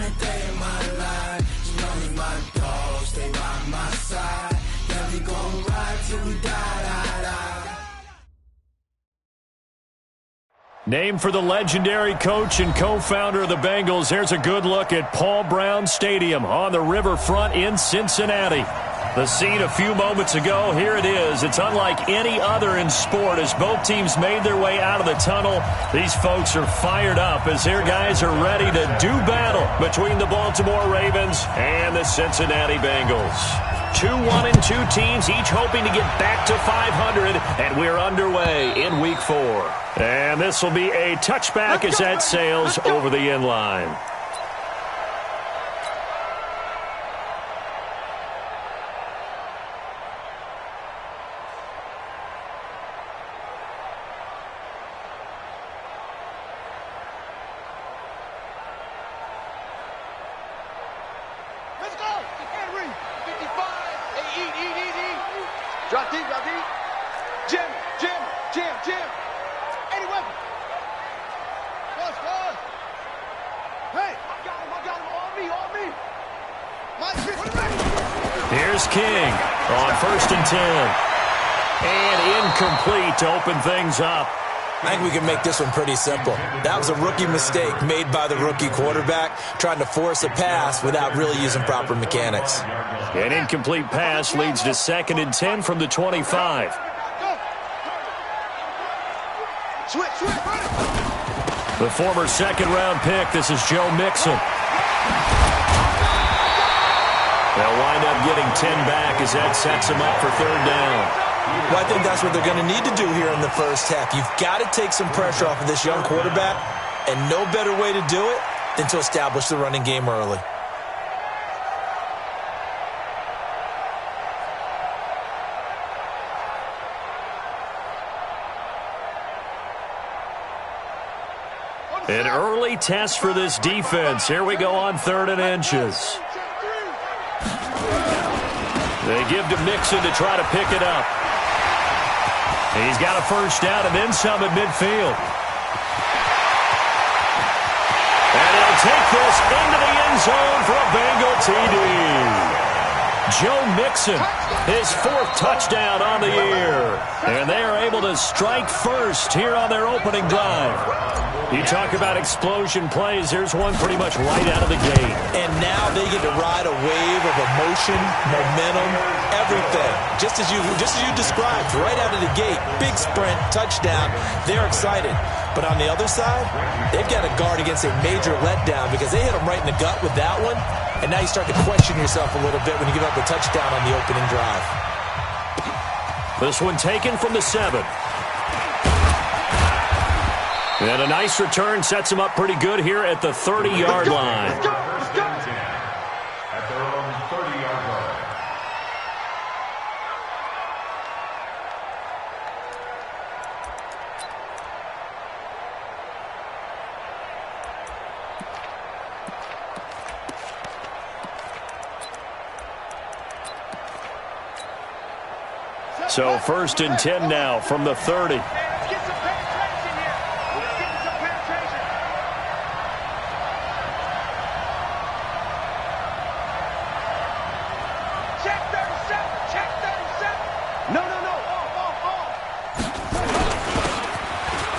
every day of my life. You know me, my dog, stay by my side. Yeah, we gon' ride till we die. Named for the legendary coach and co-founder of the Bengals, here's a good look at Paul Brown Stadium on the riverfront in Cincinnati. The scene a few moments ago, here it is. It's unlike any other in sport as both teams made their way out of the tunnel. These folks are fired up as their guys are ready to do battle between the Baltimore Ravens and the Cincinnati Bengals. 2-1-2 teams, each hoping to get back to 500, and we're underway in Week 4. And this will be a touchback as that sails over the end line. Drop deep, drop deep. Jim. Any weapon. Boss. Hey, I got him. On me. Here's King on 1st and 10. And incomplete to open things up. I think we can make this one pretty simple. That was a rookie mistake made by the rookie quarterback, trying to force a pass without really using proper mechanics. An incomplete pass leads to 2nd and 10 from the 25. The former second-round pick, this is Joe Mixon. They'll wind up getting 10 back as that sets him up for 3rd down. Well, I think that's what they're going to need to do here in the first half. You've got to take some pressure off of this young quarterback, and no better way to do it than to establish the running game early. An early test for this defense. Here we go on 3rd and inches. They give to Mixon to try to pick it up. He's got a 1st down and then some at midfield. And he'll take this into the end zone for a Bengal TD. Joe Mixon, his 4th touchdown on the year. And they are able to strike first here on their opening drive. You talk about explosion plays. Here's one pretty much right out of the gate. And now they get to ride a wave of emotion, momentum, everything. Just as you described, right out of the gate. Big sprint, touchdown. They're excited. But on the other side, they've got to guard against a major letdown because they hit them right in the gut with that one. And now you start to question yourself a little bit when you give up a touchdown on the opening drive. This one taken from the 7. And a nice return sets him up pretty good here at the 30-yard line. At their own 30-yard line. So 1st and 10 now from the 30.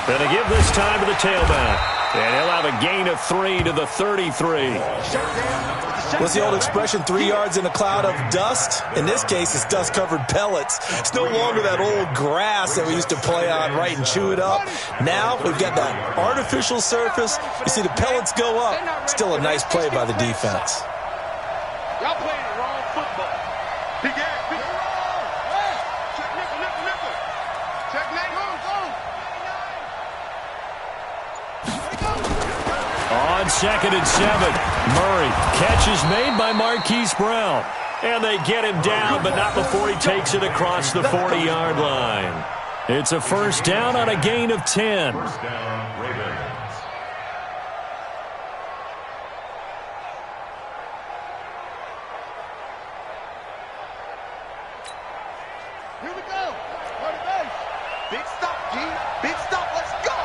Going to give this time to the tailback. And he'll have a gain of 3 to the 33. What's the old expression, 3 yards in a cloud of dust? In this case, it's dust-covered pellets. It's no longer that old grass that we used to play on, right, and chew it up. Now we've got that artificial surface. You see the pellets go up. Still a nice play by the defense. Y'all playing the wrong football. Big ass, big check nickel. Check On 2nd and 7, Murray. Catch is made by Marquise Brown. And they get him down, but not before he takes it across the 40-yard line. It's a 1st down on a gain of 10. First down, Ravens. Here we go. Third base. Big stop, G. Big stop. Let's go.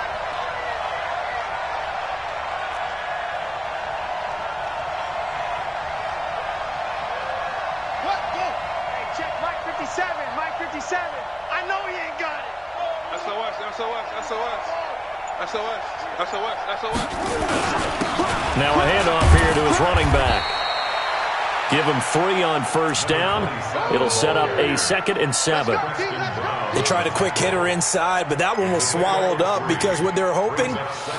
57, Mike 57. I know he ain't got it. SOS, SOS, SOS. SOS, SOS, SOS. Now a handoff here to his running back. Give him 3 on first down. It'll set up a 2nd and 7. They tried a quick hitter inside, but that one was swallowed up because what they're hoping,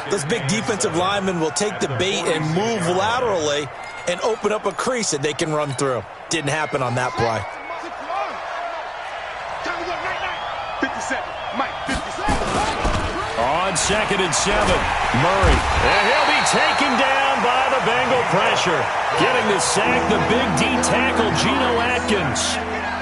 those big defensive linemen will take the bait and move laterally and open up a crease that they can run through. Didn't happen on that play. 57, Mike 57. On 2nd and 7, Murray. And he'll be taken down by the Bengal pressure. Getting the sack, the big D tackle, Geno Atkins.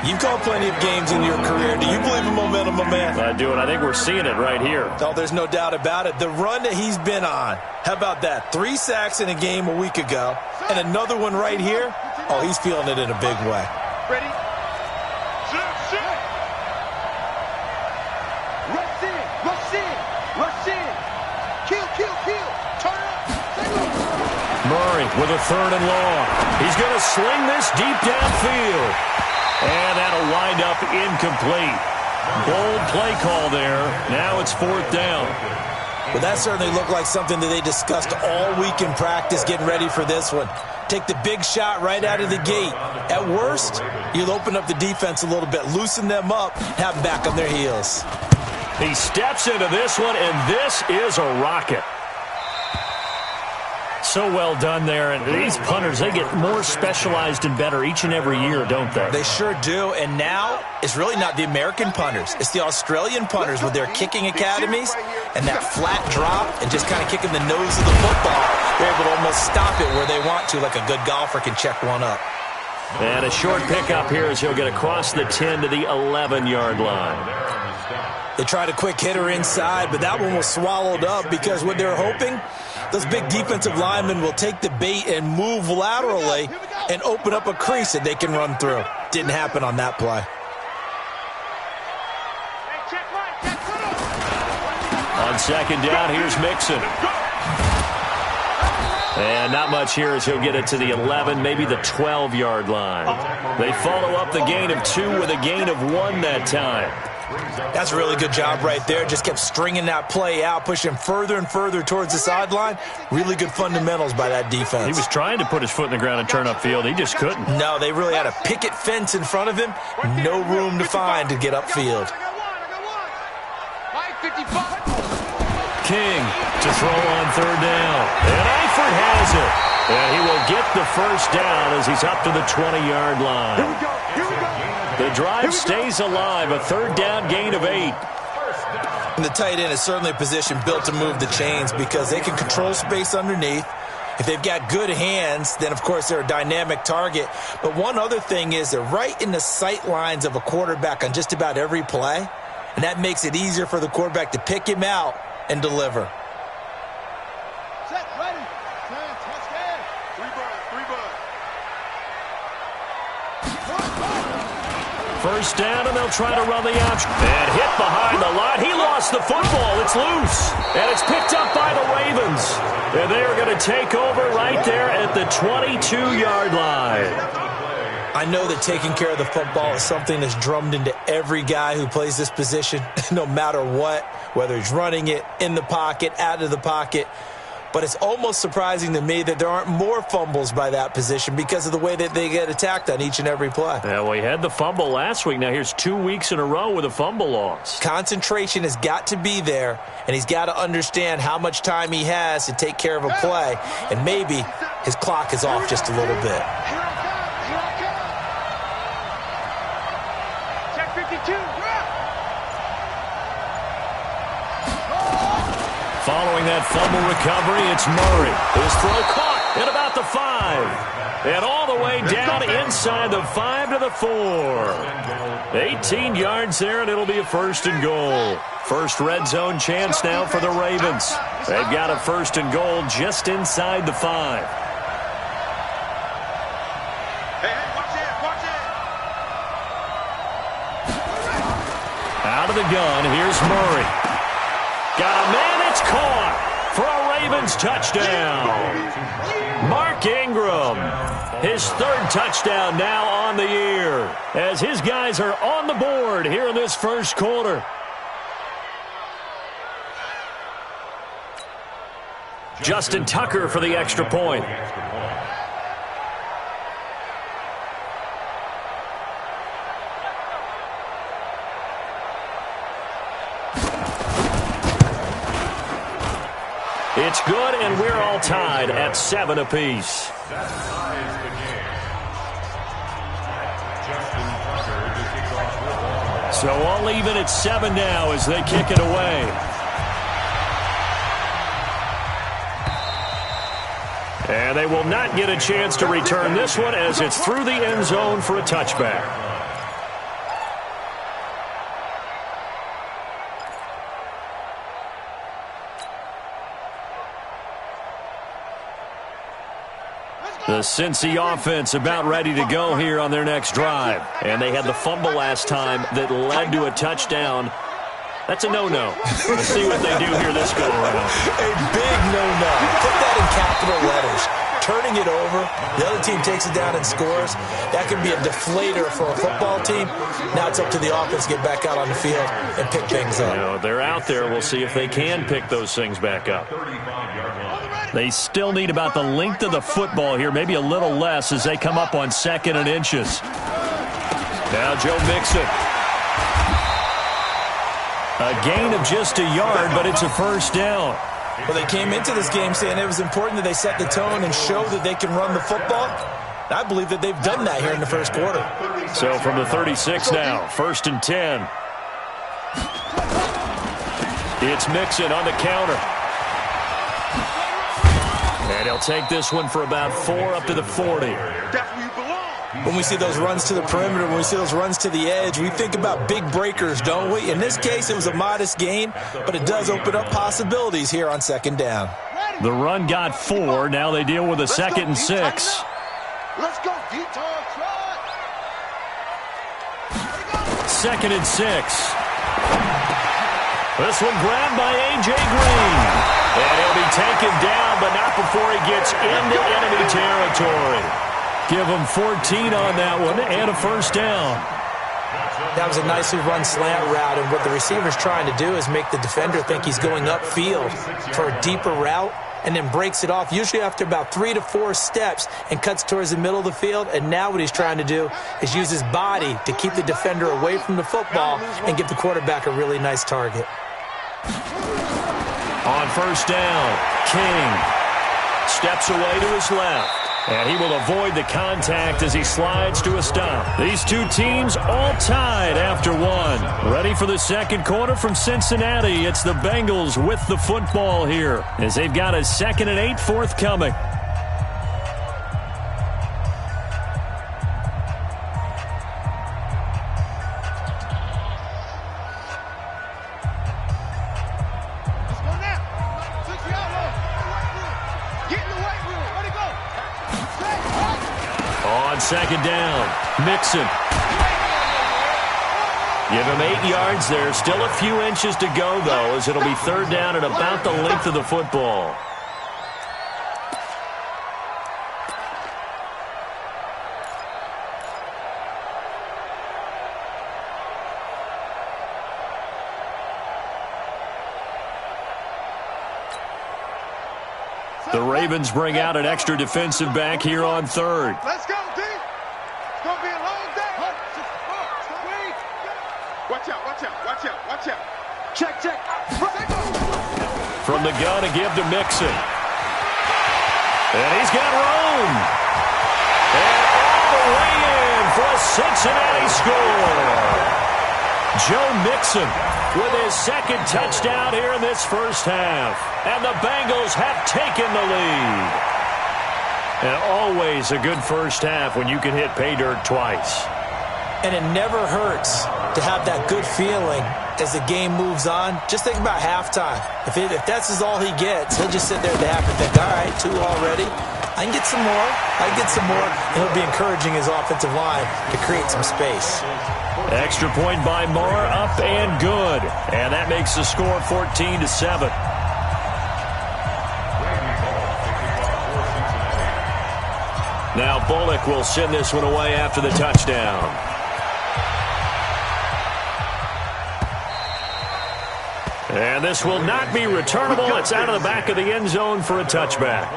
You've called plenty of games in your career. Do you believe in momentum, my man? I do, and I think we're seeing it right here. Oh, there's no doubt about it. The run that he's been on, how about that? 3 sacks in a game a week ago, and another one right here. Oh, he's feeling it in a big way. Ready? Shit. Rush in, rush in, rush in. Kill. Turn up. Murray with a 3rd and long. He's going to sling this deep downfield. And that'll wind up incomplete. Bold play call there. Now it's 4th down. Well, that certainly looked like something that they discussed all week in practice getting ready for this one. Take the big shot right out of the gate. At worst, you'll open up the defense a little bit, loosen them up, have them back on their heels. He steps into this one, and this is a rocket. So well done there. And these punters, they get more specialized and better each and every year, don't they? They sure do. And now it's really not the American punters. It's the Australian punters with their kicking academies and that flat drop and just kind of kicking the nose of the football. They're able to almost stop it where they want to, like a good golfer can check one up. And a short pickup here as he'll get across the 10 to the 11-yard line. They tried a quick hitter inside, but that one was swallowed up because what they're hoping, those big defensive linemen will take the bait and move laterally and open up a crease that they can run through. Didn't happen on that play. On 2nd down, here's Mixon. And not much here as he'll get it to the 11, maybe the 12-yard line. They follow up the gain of 2 with a gain of 1 that time. That's a really good job right there. Just kept stringing that play out, pushing further and further towards the sideline. Really good fundamentals by that defense. He was trying to put his foot in the ground and turn upfield. He just couldn't. No, they really had a picket fence in front of him. No room to find to get upfield. King to throw on 3rd down. And Eifert has it. And he will get the 1st down as he's up to the 20-yard line. The drive stays alive, a 3rd down gain of 8. And the tight end is certainly a position built to move the chains because they can control space underneath. If they've got good hands, then, of course, they're a dynamic target. But one other thing is they're right in the sight lines of a quarterback on just about every play, and that makes it easier for the quarterback to pick him out and deliver. Set, ready. Touchdown. 3 bud. 1st down, and they'll try to run the option. And hit behind the line. He lost the football. It's loose. And it's picked up by the Ravens. And they are going to take over right there at the 22-yard line. I know that taking care of the football is something that's drummed into every guy who plays this position, no matter what, whether he's running it, in the pocket, out of the pocket. But it's almost surprising to me that there aren't more fumbles by that position because of the way that they get attacked on each and every play. Yeah, well, he had the fumble last week. Now here's 2 weeks in a row with a fumble loss. Concentration has got to be there, and he's got to understand how much time he has to take care of a play, and maybe his clock is off just a little bit. Check 52. Following that fumble recovery, it's Murray. His throw caught at about the 5. And all the way down inside the 5 to the 4. 18 yards there, and it'll be a 1st and goal. First red zone chance now for the Ravens. They've got a 1st and goal just inside the 5. Hey, watch it. Out of the gun, here's Murray. Got a man, it's caught for a Ravens touchdown. Mark Ingram. His third touchdown now on the year as his guys are on the board here in this first quarter. Justin Tucker for the extra point. It's good, and we're all tied at 7 apiece. That ties the game. Justin Tucker to kick off for Baltimore. So all even at 7 now as they kick it away. And they will not get a chance to return this one as it's through the end zone for a touchback. The Cincy offense about ready to go here on their next drive. And they had the fumble last time that led to a touchdown. That's a no-no. Let's see what they do here this go-around. A big no-no. Put that in capital letters. Turning it over, the other team takes it down and scores. That can be a deflator for a football team. Now it's up to the offense to get back out on the field and pick things up. You know, they're out there. We'll see if they can pick those things back up. They still need about the length of the football here, maybe a little less as they come up on 2nd and inches. Now Joe Mixon. A gain of just a yard, but it's a first down. Well, they came into this game saying it was important that they set the tone and show that they can run the football. I believe that they've done that here in the first quarter. So from the 36 now, 1st and 10. It's Mixon on the counter. And he'll take this one for about 4 up to the 40. That's where you belong. When we see those runs to the perimeter, when we see those runs to the edge, we think about big breakers, don't we? In this case, it was a modest gain, but it does open up possibilities here on 2nd down. The run got 4. Now they deal with a 2nd and 6. Let's go, detour trot. 2nd and 6. This one grabbed by A.J. Green. And he'll be taken down, but not before he gets into enemy territory. Give him 14 on that one and a first down. That was a nicely run slant route, and what the receiver's trying to do is make the defender think he's going upfield for a deeper route and then breaks it off, usually after about 3 to 4 steps, and cuts towards the middle of the field. And now what he's trying to do is use his body to keep the defender away from the football and give the quarterback a really nice target. On first down, King steps away to his left. And he will avoid the contact as he slides to a stop. These two teams all tied after 1. Ready for the second quarter from Cincinnati. It's the Bengals with the football here as they've got a 2nd and 8 forthcoming. On 2nd down, Mixon. Give him 8 yards there. Still a few inches to go, though, as it'll be 3rd down and about the length of the football. The Ravens bring out an extra defensive back here on 3rd. Let's go, D. It's going to be a long day. Watch out, watch out, watch out, watch out. Check, check. From the gun to give to Mixon. And he's got room. And all the way in for a Cincinnati score. Joe Mixon with his 2nd touchdown here in this first half. And the Bengals have taken the lead. And always a good first half when you can hit pay dirt twice. And it never hurts to have that good feeling as the game moves on. Just think about halftime. If that's all he gets, he'll just sit there at the half and think, all right, 2 already. I can get some more. I can get some more. And he'll be encouraging his offensive line to create some space. Extra point by Moore, up and good. And that makes the score 14-7. Now Bullock will send this one away after the touchdown. And this will not be returnable. It's out of the back of the end zone for a touchback.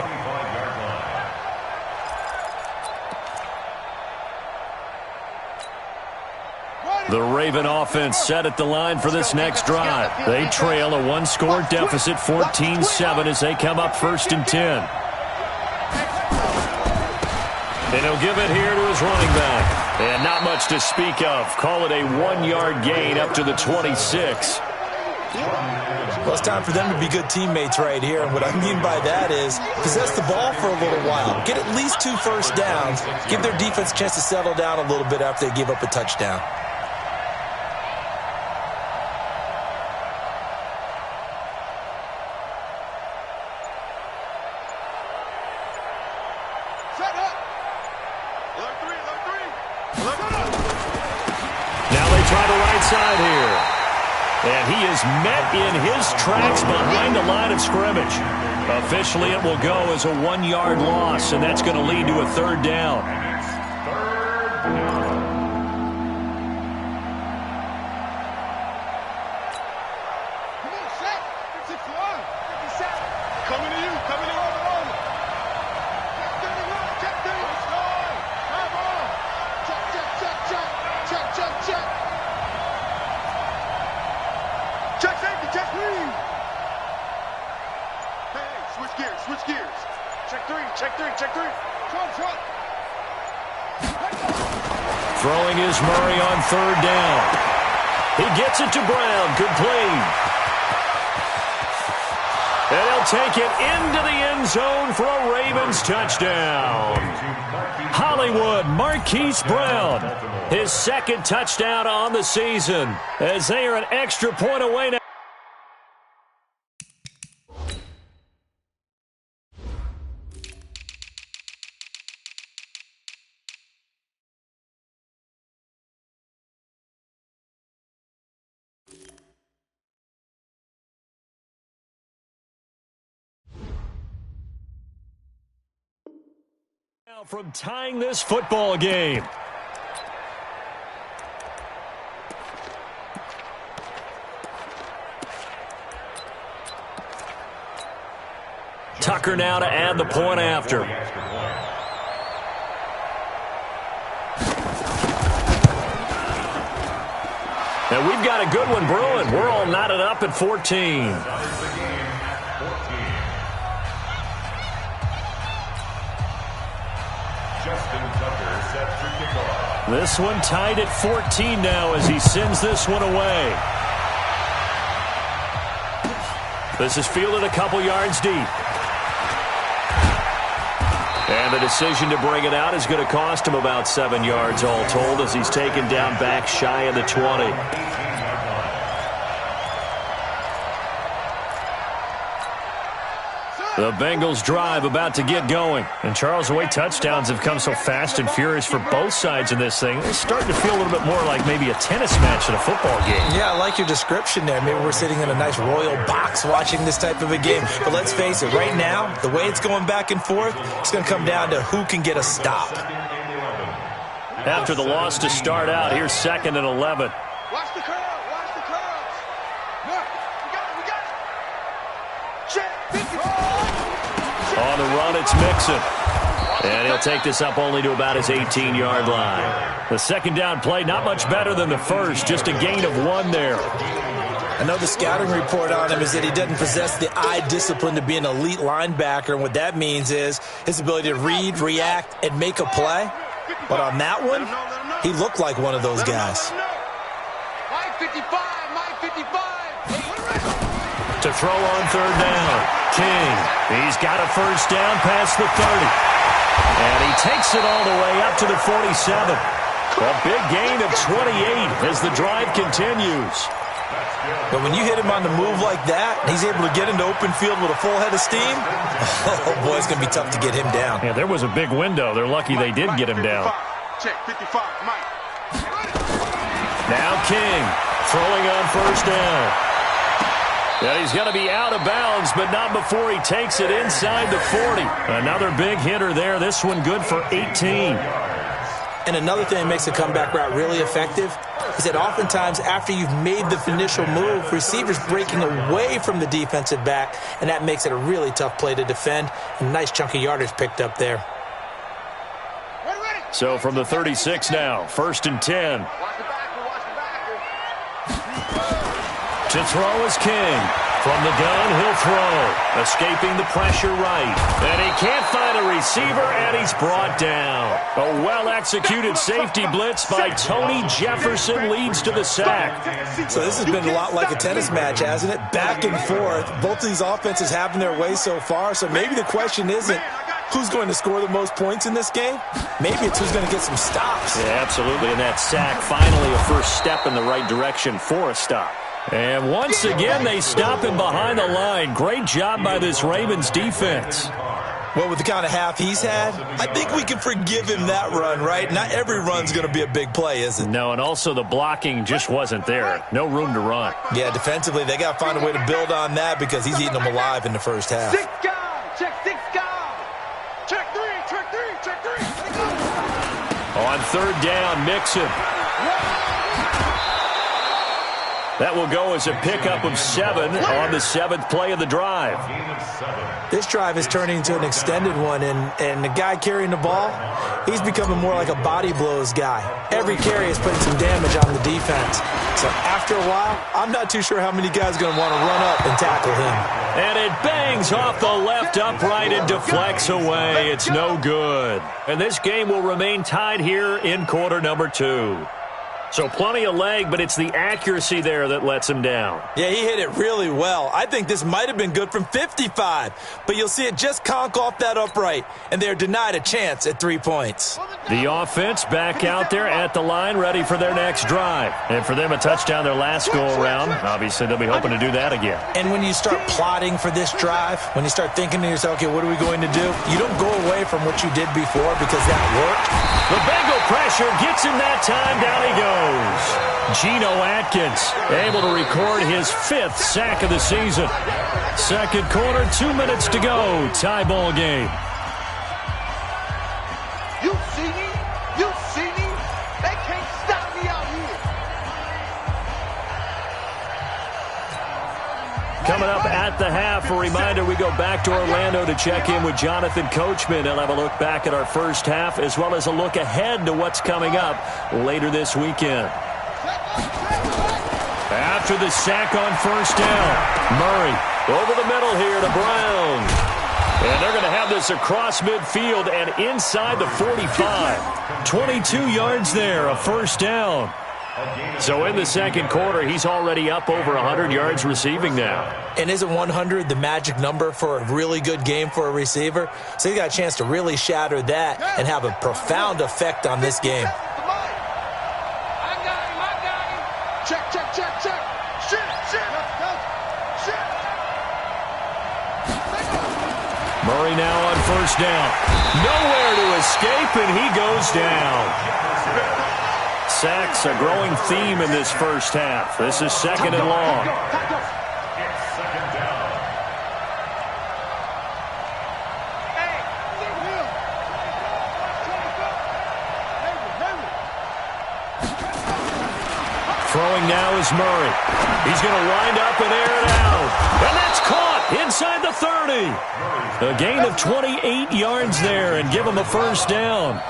The Raven offense set at the line for this next drive. They trail a one-score deficit, 14-7, as they come up 1st and 10. And he'll give it here to his running back. And not much to speak of. Call it a 1-yard gain up to the 26. Well, it's time for them to be good teammates right here. And what I mean by that is possess the ball for a little while. Get at least 2 first downs. Give their defense a chance to settle down a little bit after they give up a touchdown. Now they try the right side here. And he is met in his tracks behind the line of scrimmage. Officially, it will go as a 1-yard loss, and that's going to lead to a 3rd down. Coming to you, coming to you. Check safety, check lead. Hey, switch gears. Check three. Front. Throwing is Murray on 3rd down. He gets it to Brown, complete. And he'll take it into the end zone for a Ravens touchdown. Hollywood Marquise Brown, his 2nd touchdown on the season, as they are an extra point away now. From tying this football game. Tucker now to add the point after. And we've got a good one brewing. We're all knotted up at 14. This one tied at 14 now as he sends this one away. This is fielded a couple yards deep. And the decision to bring it out is going to cost him about 7 yards all told as he's taken down back shy of the 20. The Bengals drive about to get going. And Charles, the way touchdowns have come so fast and furious for both sides in this thing, it's starting to feel a little bit more like maybe a tennis match in a football game. Yeah, I like your description there. Maybe we're sitting in a nice royal box watching this type of a game. But let's face it, right now, the way it's going back and forth, it's going to come down to who can get a stop. After the loss to start out, here's 2nd and 11. Watch the curl. Look, we got it. Check. On the run, it's Mixon. And he'll take this up only to about his 18-yard line. The 2nd down play, not much better than the first, just a gain of 1 there. I know the scouting report on him is that he doesn't possess the eye discipline to be an elite linebacker, and what that means is his ability to read, react, and make a play. But on that one, he looked like one of those guys. Mike 55. To throw on 3rd down, King. He's got a 1st down past the 30. And he takes it all the way up to the 47. A big gain of 28 as the drive continues. But when you hit him on the move like that, he's able to get into open field with a full head of steam, oh, boy, it's going to be tough to get him down. Yeah, there was a big window. They're lucky they did get him down. Check 55, Mike. Now King throwing on 1st down. And he's going to be out of bounds, but not before he takes it inside the 40. Another big hitter there. This one good for 18. And another thing that makes a comeback route really effective is that oftentimes after you've made the initial move, receivers breaking away from the defensive back, and that makes it a really tough play to defend. A nice chunk of yardage picked up there. So from the 36 now, 1st and 10. To throw is King. From the gun, he'll throw. Escaping the pressure right. And he can't find a receiver, and he's brought down. A well-executed safety blitz by Tony Jefferson leads to the sack. So this has been a lot like a tennis match, hasn't it? Back and forth. Both of these offenses having their way so far. So maybe the question isn't who's going to score the most points in this game. Maybe it's who's going to get some stops. Yeah, absolutely. And that sack, finally a first step in the right direction for a stop. And once again, they stop him behind the line. Great job by this Ravens defense. Well, with the kind of half he's had, I think we can forgive him that run, right? Not every run's going to be a big play, is it? No, and also the blocking just wasn't there. No room to run. Yeah, defensively, they got to find a way to build on that because he's eating them alive in the first half. Six guys, check six guys. Check three, check three, check three. On 3rd down, Mixon. That will go as a pickup of 7 on the 7th play of the drive. This drive is turning into an extended one, and the guy carrying the ball, he's becoming more like a body blows guy. Every carry is putting some damage on the defense. So after a while, I'm not too sure how many guys are going to want to run up and tackle him. And it bangs off the left upright and deflects away. It's no good. And this game will remain tied here in quarter number 2. So plenty of leg, but it's the accuracy there that lets him down. Yeah, he hit it really well. I think this might have been good from 55, but you'll see it just conk off that upright, and they're denied a chance at 3 points. The offense back out there at the line, ready for their next drive. And for them, a touchdown their last go-around. Obviously, they'll be hoping to do that again. And when you start plotting for this drive, when you start thinking to yourself, okay, what are we going to do? You don't go away from what you did before because that worked. The Bengal pressure gets him that time. Down he goes. Geno Atkins able to record his 5th sack of the season. Second quarter, 2 minutes to go. Tie ball game. You see me? You see me? They can't stop me out here. Coming up at the half, a reminder, we go back to Orlando to check in with Jonathan Coachman and have a look back at our first half as well as a look ahead to what's coming up later this weekend. After the sack on 1st down, Murray over the middle here to Brown. And they're going to have this across midfield and inside the 45. 22 yards there, a 1st down. So in the second quarter, he's already up over 100 yards receiving now. And isn't 100 the magic number for a really good game for a receiver? So he's got a chance to really shatter that and have a profound effect on this game. I got him. Check, check, check, check. Shit, shit. Shit. Murray now on 1st down. Nowhere to escape, and he goes down. Sacks a growing theme in this first half. This is 2nd and long. Second down. Throwing now is Murray. He's going to wind up and air it out. And that's caught inside the 30. A gain of 28 yards there and give him a 1st down.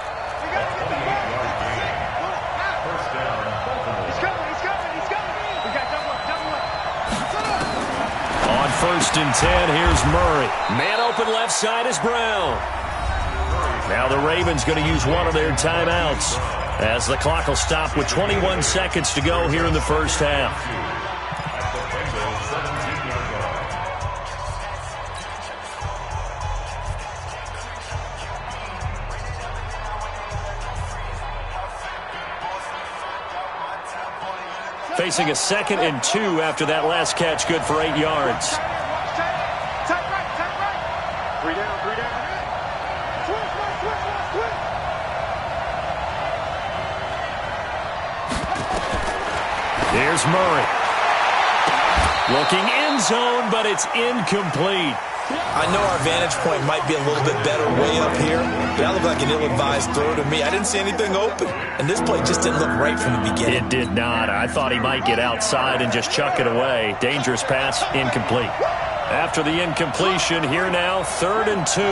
On 1st and 10, here's Murray. Man open left side is Brown. Now the Ravens going to use one of their timeouts as the clock will stop with 21 seconds to go here in the first half. Facing a 2nd and 2 after that last catch, good for 8 yards. Tight right. 3 down, 3 down. Here's Murray. Looking end zone, but it's incomplete. I know our vantage point might be a little bit better way up here, but that looked like an ill-advised throw to me. I didn't see anything open, and this play just didn't look right from the beginning. It did not. I thought he might get outside and just chuck it away. Dangerous pass, incomplete. After the incompletion, here now, 3rd and 2.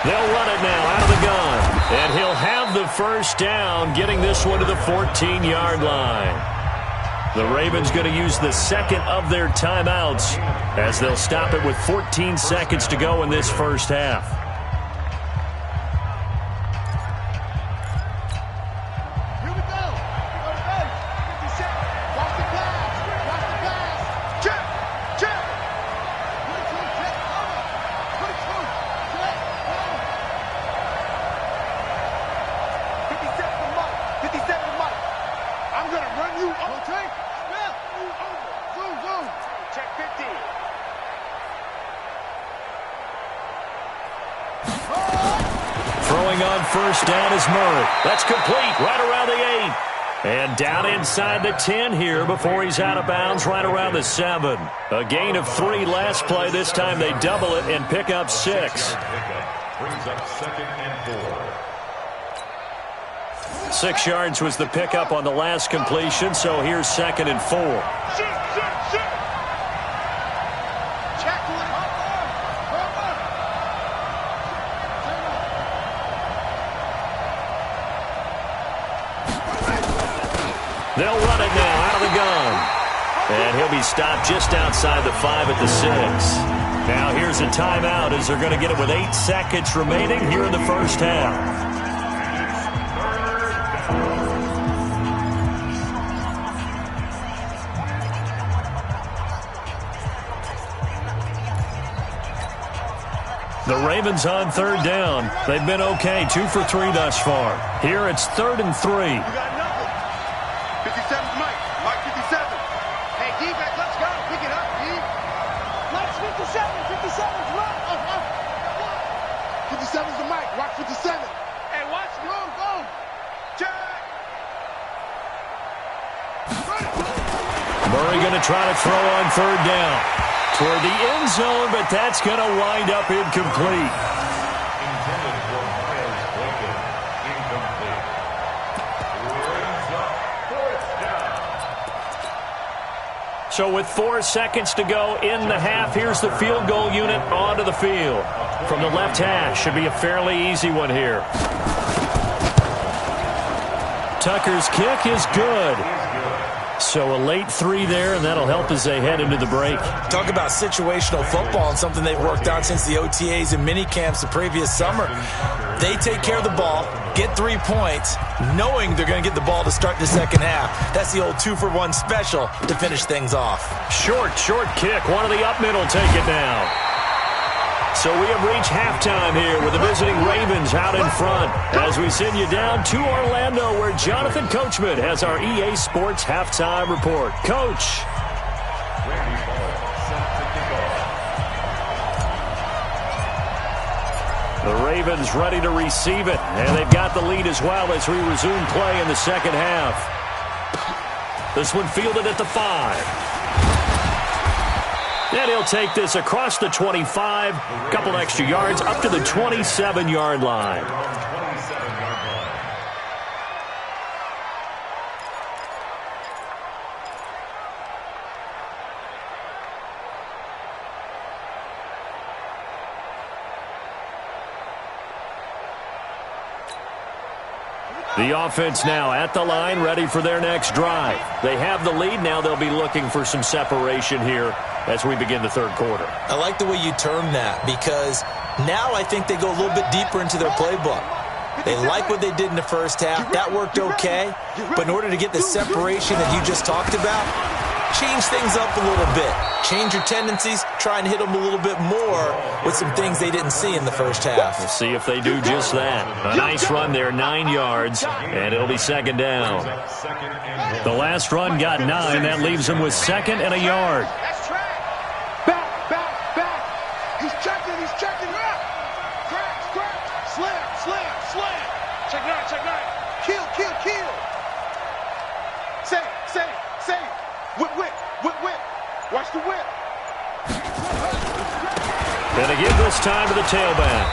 They'll run it now out of the gun. And he'll have the first down, getting this one to the 14-yard line. The Ravens going to use the second of their timeouts as they'll stop it with 14 seconds to go in this first half. First down is Murray. That's complete right around the 8. And down inside the 10 here before he's out of bounds right around the 7. A gain of 3 last play. This time they double it and pick up 6. Brings up 2nd and 4. 6 yards was the pickup on the last completion, so here's 2nd and 4. They'll run it now out of the gun. And he'll be stopped just outside the 5 at the 6. Now here's a timeout as they're going to get it with 8 seconds remaining here in the first half. The Ravens on 3rd down. They've been okay, 2 for 3 thus far. Here it's 3rd and 3. 57's Mike. Mike 57. Hey, D-back, let's go. Pick it up, D. Mike's 57. 57's right. 57's the Mike. Watch 57. Hey, watch. Go. Jack. Murray going to try to throw on 3rd down. Toward the end zone, but that's going to wind up incomplete. Intended for Miles Boykin. Incomplete. Brings up 4th down. So with 4 seconds to go in the half, here's the field goal unit onto the field. From the left hash, should be a fairly easy one here. Tucker's kick is good. So a late 3 there, and that'll help as they head into the break. Talk about situational football and something they've worked out since the OTAs and mini camps the previous summer. They take care of the ball, get 3 points, knowing they're going to get the ball to start the second half. That's the old 2-for-1 special to finish things off. Short kick. One of the up middle take it down. So we have reached halftime here with the visiting Ravens out in front as we send you down to Orlando where Jonathan Coachman has our EA Sports halftime report. Coach. The Ravens ready to receive it, and they've got the lead as well as we resume play in the second half. This one fielded at the 5. And he'll take this across the 25, couple extra yards, up to the 27-yard line. The offense now at the line, ready for their next drive. They have the lead. Now they'll be looking for some separation here as we begin the third quarter. I like the way you term that because now I think they go a little bit deeper into their playbook. They like what they did in the first half. That worked okay. But in order to get the separation that you just talked about, change things up a little bit. Change your tendencies. Try and hit them a little bit more with some things they didn't see in the first half. We'll see if they do just that. A nice run there, 9 yards, and it'll be second down. The last run got 9. That leaves them with 2nd and a yard. That's track. Back. He's checking. Crack. Slam. Check nine, check nine. Kill, kill, kill. Say. Whip, whip, whip, whip. Watch the whip. Gonna give this time to the tailback.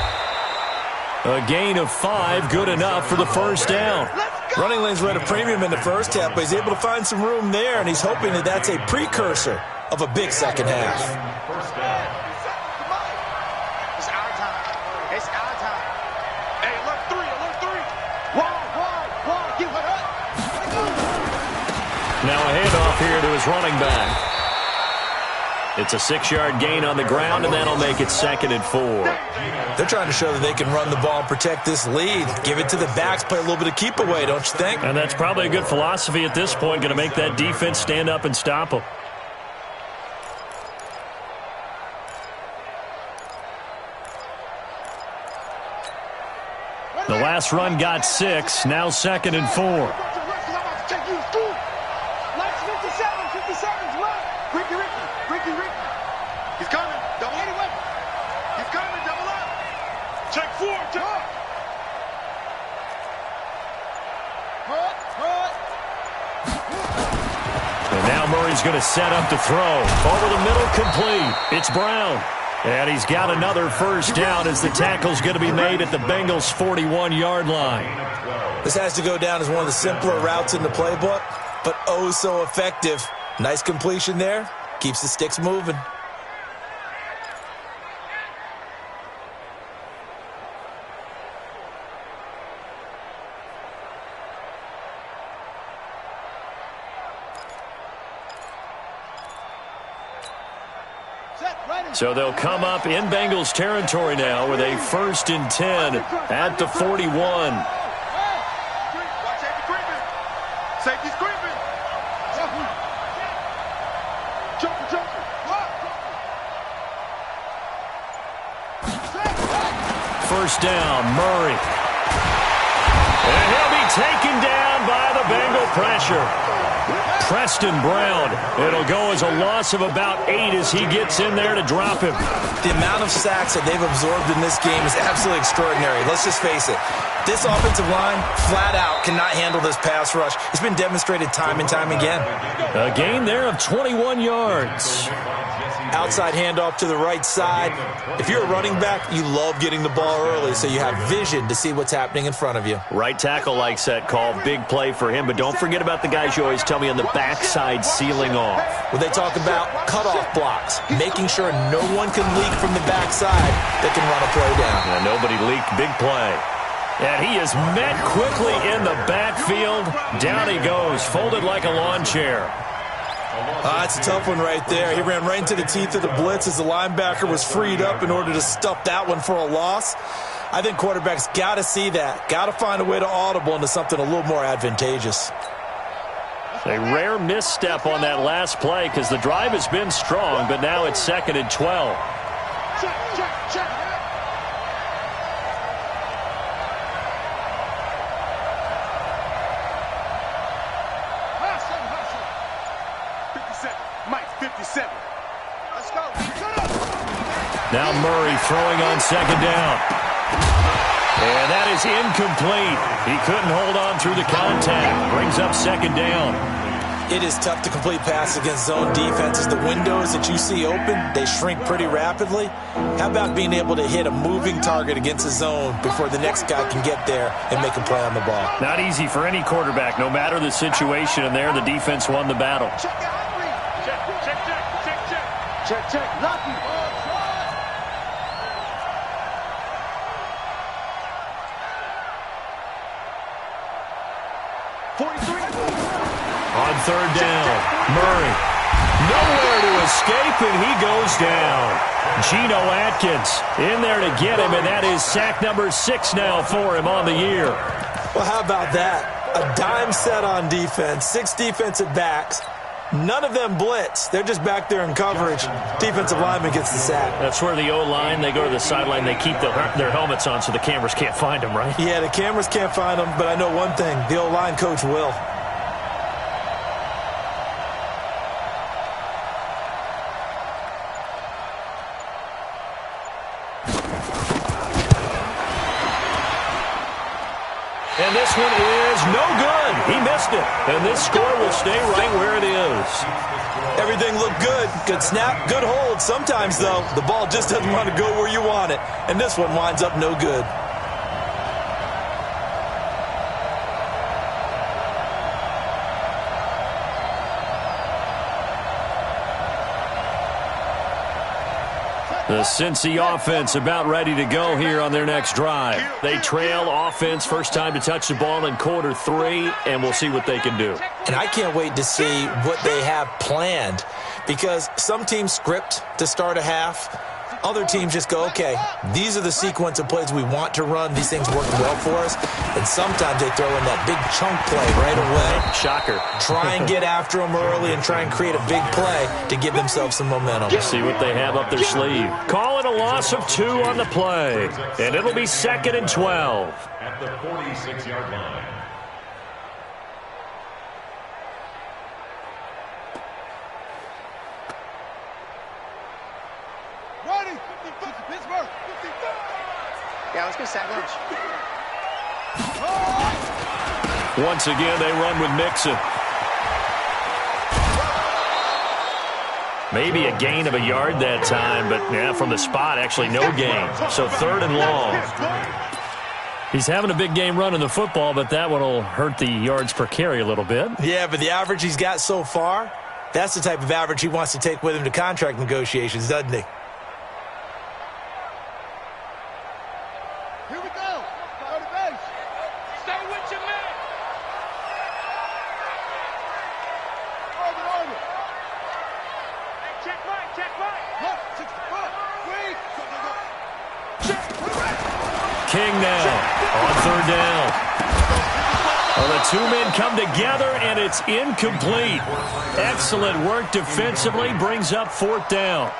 A gain of 5, good enough for the first down. Running lanes were at a premium in the first half, but he's able to find some room there, and he's hoping that that's a precursor of a big second half. First down. It's our time. It's our time. Hey, alert three. Wide. Give it up. Now a handoff here to his running back. It's a 6-yard gain on the ground, and that'll make it 2nd and 4. They're trying to show that they can run the ball and protect this lead. Give it to the backs, play a little bit of keep away, don't you think? And that's probably a good philosophy at this point, going to make that defense stand up and stop them. The last run got 6, now 2nd and 4. Ricky. He's coming. Double up. He's coming. Double up. Check 4. Check. And now Murray's going to set up to throw. Over the middle, complete. It's Brown. And he's got another first down as the tackle's going to be made at the Bengals' 41-yard line. This has to go down as one of the simpler routes in the playbook, but oh so effective. Nice completion there. Keeps the sticks moving. So they'll come up in Bengals territory now with a 1st and 10 at the 41. Watch safety creeping. Safety's creeping. Jumper. First down, Murray. And he'll be taken down by the Bengal pressure. Preston Brown. It'll go as a loss of about 8 as he gets in there to drop him. The amount of sacks that they've absorbed in this game is absolutely extraordinary. Let's just face it. This offensive line, flat out, cannot handle this pass rush. It's been demonstrated time and time again. A gain there of 21 yards. Outside handoff to the right side. If you're a running back, you love getting the ball early so you have vision to see what's happening in front of you. Right tackle likes that call. Big play for him. But don't forget about the guys you always tell me on the backside sealing off. When they talk about cutoff blocks, making sure no one can leak from the backside that can run a play down. And nobody leaked. Big play. And he is met quickly in the backfield. Down he goes, folded like a lawn chair. That's a tough one right there. He ran right into the teeth of the blitz as the linebacker was freed up in order to stuff that one for a loss. I think quarterbacks got to see that. Got to find a way to audible into something a little more advantageous. A rare misstep on that last play because the drive has been strong, but now it's 2nd and 12. Check. Let's go. Now Murray throwing on 2nd down. And that is incomplete. He couldn't hold on through the contact. Brings up 2nd down. It is tough to complete passes against zone defenses. The windows that you see open, they shrink pretty rapidly. How about being able to hit a moving target against a zone before the next guy can get there and make a play on the ball? Not easy for any quarterback, no matter the situation. And there, the defense won the battle. Check. Lucky. 43. On 3rd down, Murray. Nowhere to escape, and he goes down. Geno Atkins in there to get him, and that is sack number 6 now for him on the year. Well, how about that? A dime set on defense, 6 defensive backs. None of them blitz. They're just back there in coverage. Defensive lineman gets the sack. That's where the O-line, they go to the sideline, they keep their helmets on so the cameras can't find them, right? Yeah, the cameras can't find them, but I know one thing. The O-line coach will. And this one is no good. He missed it. And this score will stay right where it is. Everything looked good. Good snap, good hold. Sometimes, though, the ball just doesn't want to go where you want it. And this one winds up no good. The Cincy offense about ready to go here on their next drive. They trail offense first time to touch the ball in quarter 3, and we'll see what they can do. And I can't wait to see what they have planned, because some teams script to start a half. Other teams just go, okay, these are the sequence of plays we want to run. These things work well for us. And sometimes they throw in that big chunk play right away. Shocker. Try and get after them early and try and create a big play to give themselves some momentum. See what they have up their sleeve. Call it a loss of 2 on the play. And it'll be 2nd and 12. At the 46-yard line. Yeah, let's go sack lunch. Once again, they run with Mixon. Maybe a gain of a yard that time, but yeah, from the spot, actually no gain. So 3rd and long. He's having a big game running the football, but that one will hurt the yards per carry a little bit. Yeah, but the average he's got so far, that's the type of average he wants to take with him to contract negotiations, doesn't he? King now on 3rd down. Well, the 2 men come together, and it's incomplete. Excellent work defensively, brings up 4th down.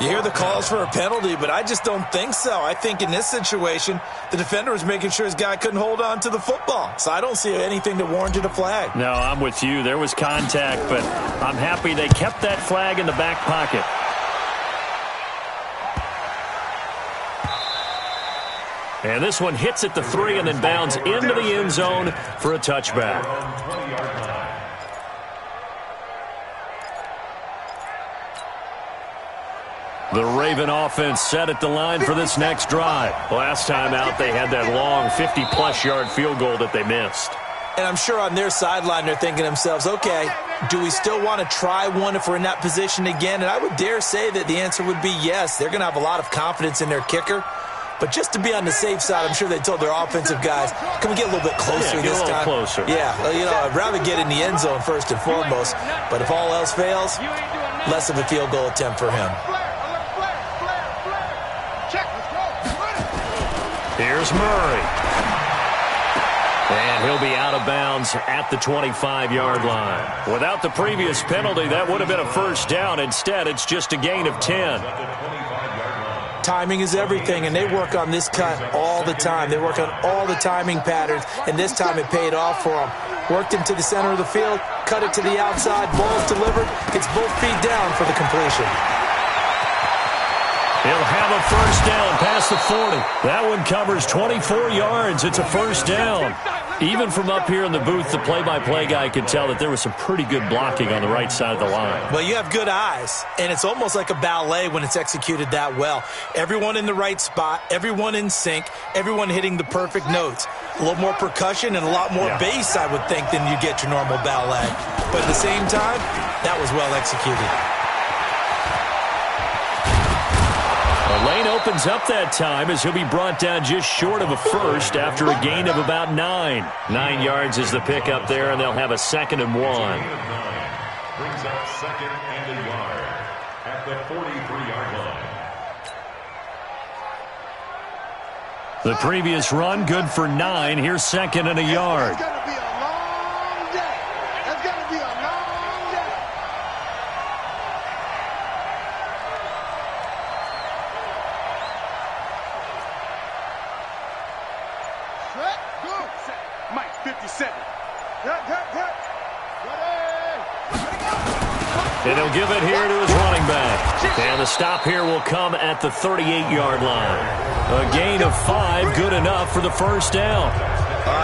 You hear the calls for a penalty, but I just don't think so. I think in this situation, the defender was making sure his guy couldn't hold on to the football. So I don't see anything that warranted a flag. No, I'm with you. There was contact, but I'm happy they kept that flag in the back pocket. And this one hits at the 3 and then bounds into the end zone for a touchback. The Raven offense set at the line for this next drive. Last time out, they had that long 50-plus yard field goal that they missed. And I'm sure on their sideline they're thinking to themselves, okay, do we still want to try one if we're in that position again? And I would dare say that the answer would be yes. They're going to have a lot of confidence in their kicker. But just to be on the safe side, I'm sure they told their offensive guys, can we get a little bit closer this time? Closer. Yeah, you know, I'd rather get in the end zone first and foremost. But if all else fails, less of a field goal attempt for him. Here's Murray. And he'll be out of bounds at the 25-yard line. Without the previous penalty, that would have been a 1st down. Instead, it's just a gain of 10. Timing is everything, and they work on this cut all the time. They work on all the timing patterns, and this time it paid off for them. Worked into the center of the field, cut it to the outside, ball's delivered, gets both feet down for the completion. He'll have a 1st down past the 40. That one covers 24 yards. It's a 1st down. Even from up here in the booth, the play-by-play guy could tell that there was some pretty good blocking on the right side of the line. Well, you have good eyes, and it's almost like a ballet when it's executed that well. Everyone in the right spot, everyone in sync, everyone hitting the perfect notes. A little more percussion and a lot more bass, I would think, than you get your normal ballet. But at the same time, that was well executed. The lane opens up that time as he'll be brought down just short of a 1st after a gain of about 9. 9 yards is the pickup there, and they'll have a 2nd and 1. Brings up 2nd and a yard at the 43-yard line. The previous run, good for 9. Here's 2nd and a yard. It's going to be a long day. It's going to be a long day. Mike, 57. And he'll give it here to his running back. And the stop here will come at the 38-yard line. A gain of 5, good enough for the 1st down.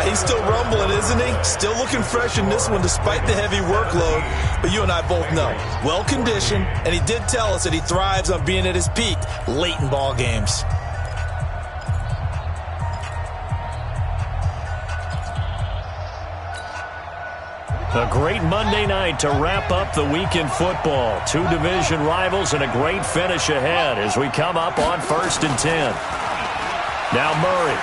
He's still rumbling, isn't he? Still looking fresh in this one despite the heavy workload. But you and I both know, well-conditioned, and he did tell us that he thrives on being at his peak late in ball games. A great Monday night to wrap up the week in football. Two division rivals and a great finish ahead as we come up on 1st and 10. Now Murray.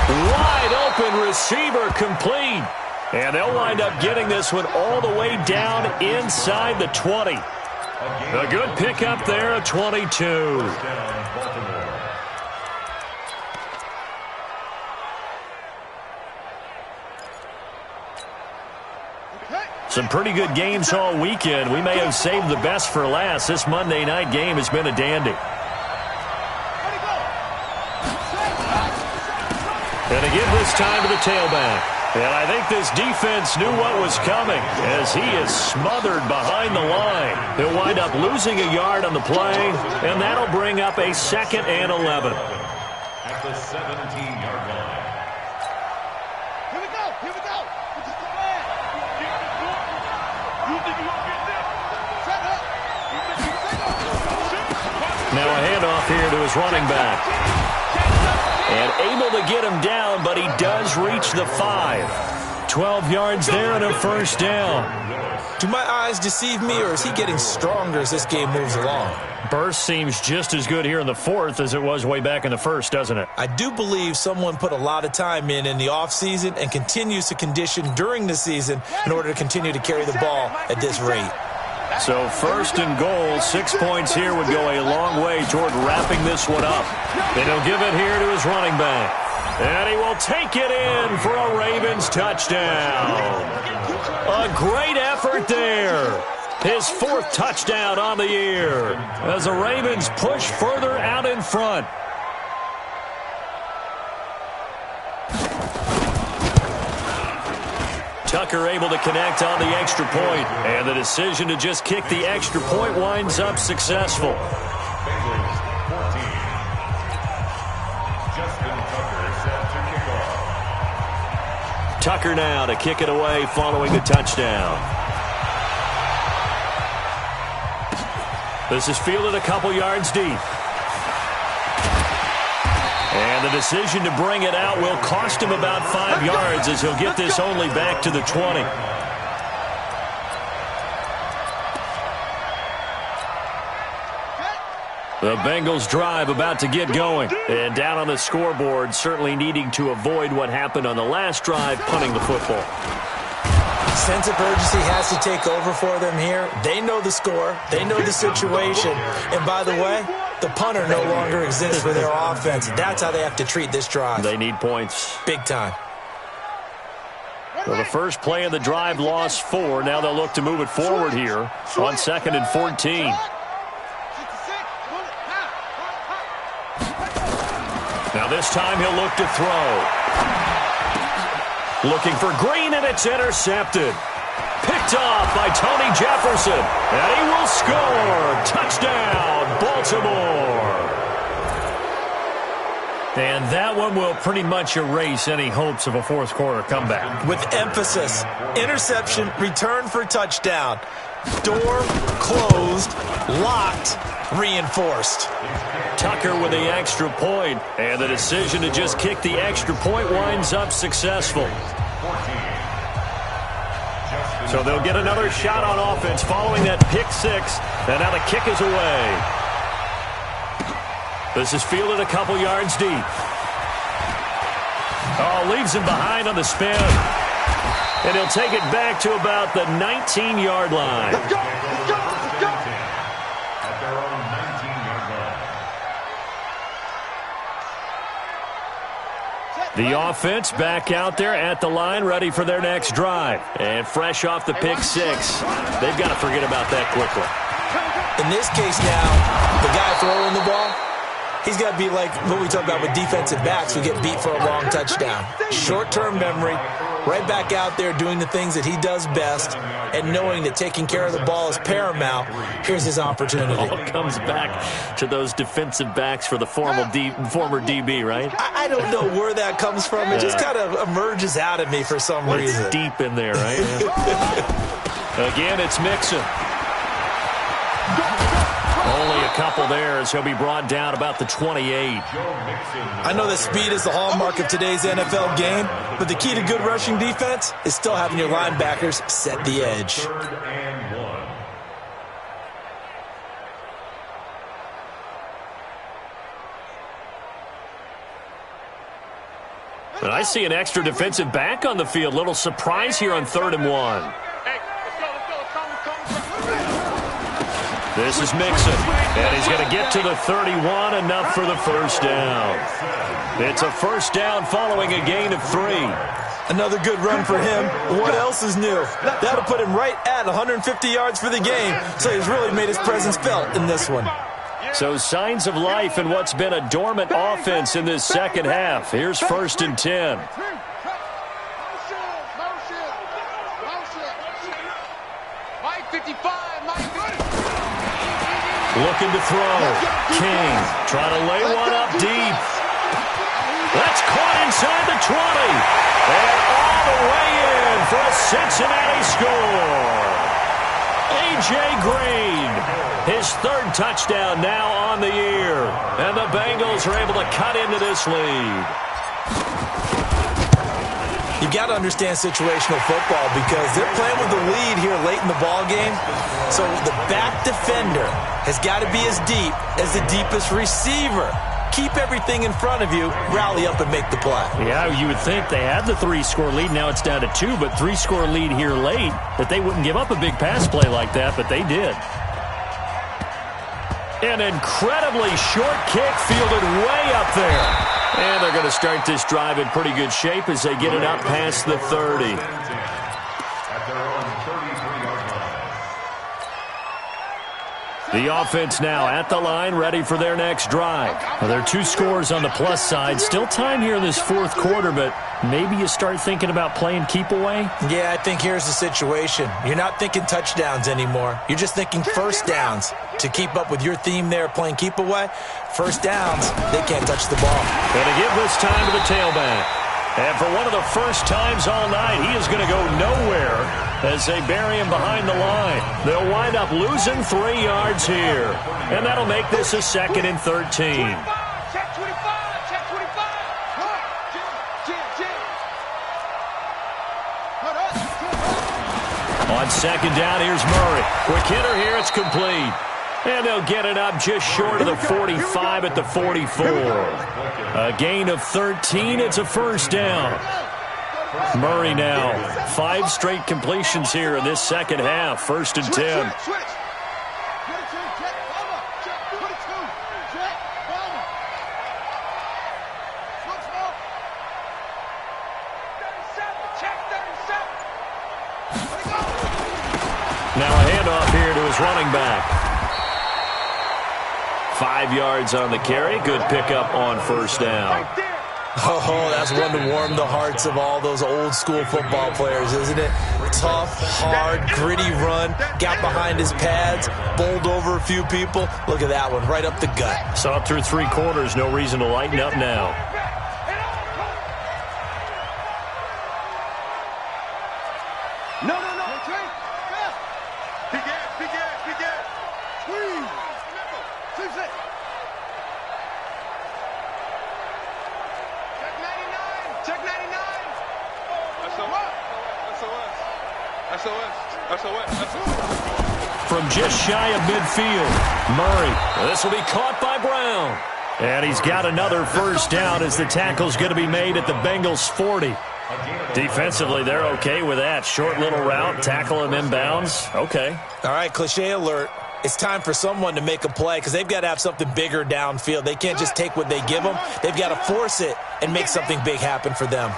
Wide open receiver complete. And they'll wind up getting this one all the way down inside the 20. A good pickup there at 22. Some pretty good games all weekend. We may have saved the best for last. This Monday night game has been a dandy. And to give this time to the tailback. And I think this defense knew what was coming as he is smothered behind the line. He'll wind up losing a yard on the play, and that'll bring up a 2nd and 11. At the 17-yard line. Here we go. Here we go. This is the plan. You think you won't get this? Shut up. Now a handoff here to his running back. And able to get him down, but he does reach the 5. 12 yards there and a 1st down. Do my eyes deceive me, or is he getting stronger as this game moves along? Burst seems just as good here in the 4th as it was way back in the 1st, doesn't it? I do believe someone put a lot of time in the offseason and continues to condition during the season in order to continue to carry the ball at this rate. So 1st and goal, 6 points here would go a long way toward wrapping this one up. And he'll give it here to his running back. And he will take it in for a Ravens touchdown. A great effort there. His 4th touchdown on the year as the Ravens push further out in front. Tucker able to connect on the extra point, and the decision to just kick the extra point winds up successful. Bengals 14. Justin Tucker set to kick off. Tucker now to kick it away following the touchdown. This is fielded a couple yards deep. And the decision to bring it out will cost him about 5 yards as he'll get this only back to the 20. The Bengals drive about to get going. And down on the scoreboard, certainly needing to avoid what happened on the last drive, punting the football. Sense of urgency has to take over for them here. They know the score. They know the situation. And by the way, the punter no longer exists for their offense. That's how they have to treat this drive. They need points. Big time. Well, the first play of the drive lost 4. Now they'll look to move it forward here on 2nd and 14. Now this time he'll look to throw. Looking for Green, and it's intercepted. Picked off by Tony Jefferson. And he will score. Touchdown, Baltimore. And that one will pretty much erase any hopes of a 4th quarter comeback. With emphasis. Interception, return for touchdown. Door closed, locked, reinforced. Tucker with the extra point, and the decision to just kick the extra point winds up successful. So they'll get another shot on offense following that pick 6, and now the kick is away. This is fielded a couple yards deep. Oh, leaves him behind on the spin. And he'll take it back to about the 19-yard line. Let's go. Let's go. Let's go. At their own 19-yard line. The offense back out there at the line, ready for their next drive. And fresh off the pick 6, they've got to forget about that quickly. In this case now, the guy throwing the ball, he's got to be like what we talk about with defensive backs who get beat for a long touchdown. Short-term memory, right back out there doing the things that he does best and knowing that taking care of the ball is paramount. Here's his opportunity. It all comes back to those defensive backs for the former DB, right? I don't know where that comes from. It just kind of emerges out of me for some reason. It's deep in there, right? Again, it's Mixon. Only a couple there as he'll be brought down about the 28. I know that speed is the hallmark of today's NFL game, but the key to good rushing defense is still having your linebackers set the edge. 3rd and 1. And I see an extra defensive back on the field. Little surprise here on 3rd and 1. This is Mixon, and he's going to get to the 31, enough for the first down. It's a first down following a gain of 3. Another good run for him. What else is new? That'll put him right at 150 yards for the game, so he's really made his presence felt in this one. So signs of life in what's been a dormant offense in this second half. Here's 1st and 10. Looking to throw. King trying to lay one up deep. That's caught inside the 20. And all the way in for a Cincinnati score. A.J. Green, his 3rd touchdown now on the year. And the Bengals are able to cut into this lead. You've got to understand situational football because they're playing with the lead here late in the ball game. So the back defender has got to be as deep as the deepest receiver. Keep everything in front of you, rally up and make the play. Yeah, you would think they had the 3-score lead. Now it's down to 2, but 3-score lead here late, that they wouldn't give up a big pass play like that, but they did. An incredibly short kick fielded way up there. And they're going to start this drive in pretty good shape as they get it up past the 30. At their own 33-yard line. The offense now at the line, ready for their next drive. Well, there are 2 scores on the plus side. Still time here in this 4th quarter, but maybe you start thinking about playing keep away? Yeah, I think here's the situation. You're not thinking touchdowns anymore. You're just thinking first downs. To keep up with your theme there, playing keep away, first downs, they can't touch the ball. Going to give this time to the tailback. And for one of the first times all night, he is going to go nowhere as they bury him behind the line. They'll wind up losing 3 yards here. And that'll make this a 2nd and 13. Check 25, check 25. On 2nd down, here's Murray. Quick hitter here, it's complete. And they'll get it up just short of the 45 at the 44. A gain of 13, it's a first down. Murray now, 5 straight completions here in this second half, 1st and 10. Now a handoff here to his running back. 5 yards on the carry. Good pickup on first down. Oh, that's one to warm the hearts of all those old-school football players, isn't it? Tough, hard, gritty run. Got behind his pads, bowled over a few people. Look at that one, right up the gut. Saw it through 3 quarters. No reason to lighten up now. No. Big ass. Squeeze. Check 99. SOS. From just shy of midfield, Murray. This will be caught by Brown. And he's got another first down as the tackle's going to be made at the Bengals' 40. Defensively, they're okay with that. Short little route, tackle him inbounds. Okay. All right, cliche alert. It's time for someone to make a play because they've got to have something bigger downfield. They can't just take what they give them. They've got to force it and make something big happen for them.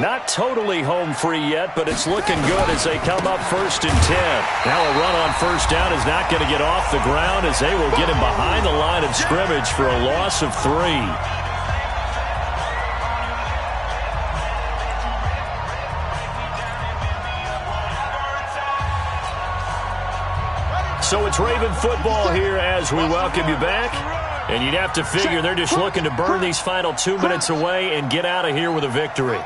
Not totally home free yet, but it's looking good as they come up 1st and 10. Now a run on first down is not going to get off the ground as they will get him behind the line of scrimmage for a loss of 3. So it's Raven football here as we welcome you back. And you'd have to figure they're just looking to burn these final 2 minutes away and get out of here with a victory.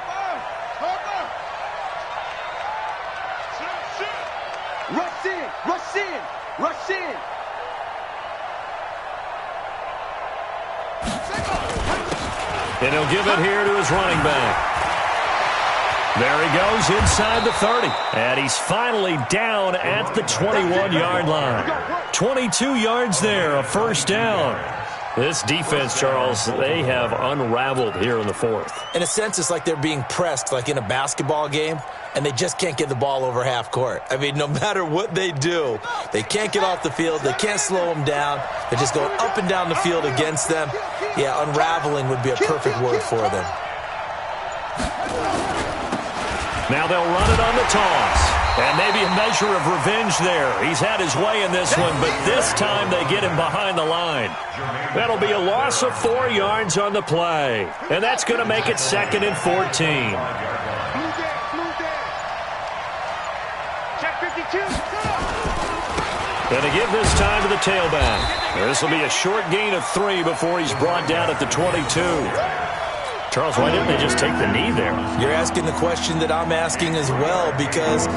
Rush in, rush in, rush in. And he'll give it here to his running back. There he goes inside the 30. And he's finally down at the 21-yard line. 22 yards there, a first down. This defense, Charles, they have unraveled here in the fourth. In a sense, it's like they're being pressed like in a basketball game, and they just can't get the ball over half court. I mean, no matter what they do, they can't get off the field. They can't slow them down. They're just going up and down the field against them. Yeah, unraveling would be a perfect word for them. Now they'll run it on the toss. And maybe a measure of revenge there. He's had his way in this one, but this time they get him behind the line. That'll be a loss of 4 yards on the play. And that's going to make it 2nd and 14. Check 52. Going to give this time to the tailback. This will be a short gain of 3 before he's brought down at the 22. Charles, why didn't they just take the knee there? You're asking the question that I'm asking as well, because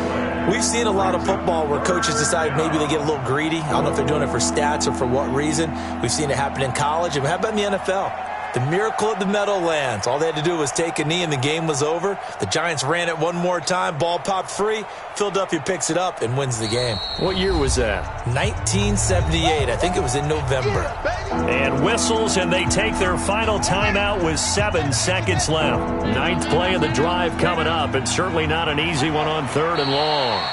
we've seen a lot of football where coaches decide maybe they get a little greedy. I don't know if they're doing it for stats or for what reason. We've seen it happen in college. And how about in the NFL? The miracle of the Meadowlands. All they had to do was take a knee and the game was over. The Giants ran it one more time. Ball popped free. Philadelphia picks it up and wins the game. What year was that? 1978. I think it was in November. And whistles, and they take their final timeout with 7 seconds left. 9th play of the drive coming up, and certainly not an easy one on 3rd and long.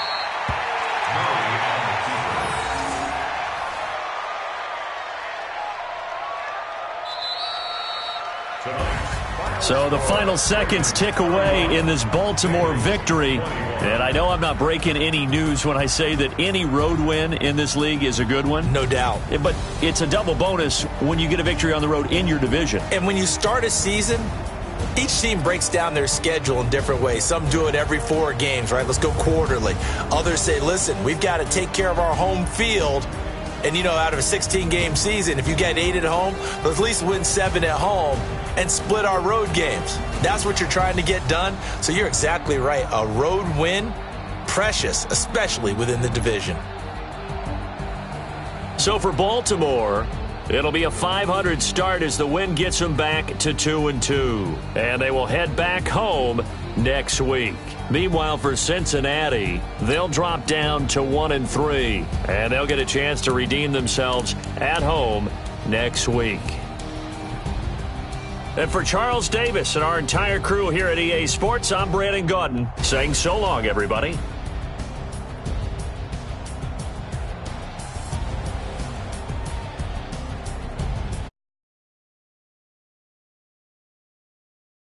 So the final seconds tick away in this Baltimore victory. And I know I'm not breaking any news when I say that any road win in this league is a good one. No doubt. But it's a double bonus when you get a victory on the road in your division. And when you start a season, each team breaks down their schedule in different ways. Some do it every 4 games, right? Let's go quarterly. Others say, listen, we've got to take care of our home field. And, you know, out of a 16-game season, if you get 8 at home, let's at least win 7 at home and split our road games. That's what you're trying to get done. So you're exactly right. A road win, precious, especially within the division. So for Baltimore, it'll be a .500 start as the win gets them back to 2-2. And they will head back home next week. Meanwhile, for Cincinnati, they'll drop down to 1-3. And they'll get a chance to redeem themselves at home next week. And for Charles Davis and our entire crew here at EA Sports, I'm Brandon Gaudin saying so long, everybody.